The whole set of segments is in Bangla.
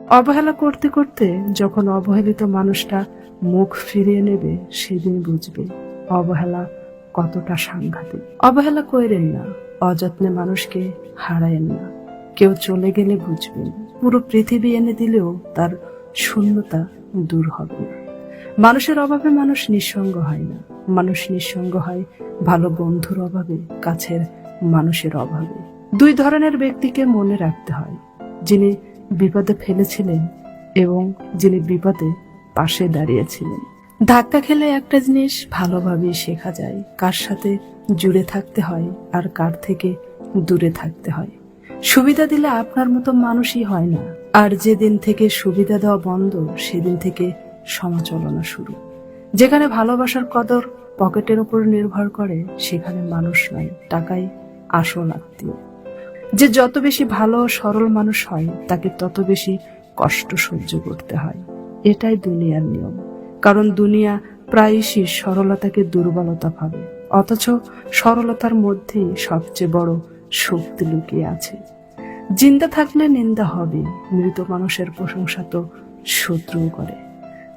অবহেলা করতে করতে যখন অবহেলিত মানুষটা মুখ ফিরিয়ে নেবে, সেদিন বুঝবে অবহেলা কতটা সাংঘাতিক। অবহেলা কইরেন না, অযত্নে মানুষকে হারায়েন না। কেউ চলে গেলে বুঝবেন পুরো পৃথিবী এনে দিলেও তার শূন্যতা দূর হবে না। মানুষের অভাবে মানুষ নিঃসঙ্গ হয় না, মানুষ নিঃসঙ্গ হয় ভালো বন্ধুর অভাবে, কাছের মানুষের অভাবে। দুই ধরনের ব্যক্তিকে মনে রাখতে হয়, যিনি বিপদে ফেলেছিলেন এবং যিনি বিপদে পাশে দাঁড়িয়েছিলেন। ধাক্কা খেলে একটা জিনিস ভালোভাবে শেখা যায়, কার সাথে জুড়ে থাকতে হয় আর কার থেকে দূরে থাকতে হয়। সুবিধা দিলে আপনার মতো মানুষই হয় না, আর যেদিন থেকে সুবিধা দেওয়া বন্ধ, সেদিন থেকে সমালোচনা শুরু। যেখানে ভালোবাসার কদর পকেটের উপর নির্ভর করে, সেখানে মানুষ নয়, টাকাই আসল আত্মীয়। যে যত বেশি ভালো ও সরল মানুষ হয়, তাকে তত বেশি কষ্ট সহ্য করতে হয়। এটাই দুনিয়ার নিয়ম। কারণ দুনিয়া প্রায়শই সরলতাকে দুর্বলতা ভাবে, অথচ সরলতার মধ্যেই সবচেয়ে বড় শক্তি লুকিয়ে আছে। জিন্দা থাকলে নিন্দা হবে, মৃত মানুষের প্রশংসা তো শত্রুও করে।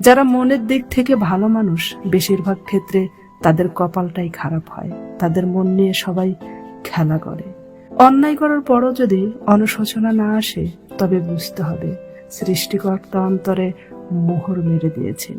যারা মনের দিক থেকে ভালো মানুষ, বেশিরভাগ ক্ষেত্রে তাদের কপালটাই খারাপ হয়। তাদের মন নিয়ে সবাই খেলা করে। অন্যায় করার পরও যদি অনুশোচনা না আসে, তবে বুঝতে হবে সৃষ্টিকর্তা অন্তরে মোহর মেরে দিয়েছেন।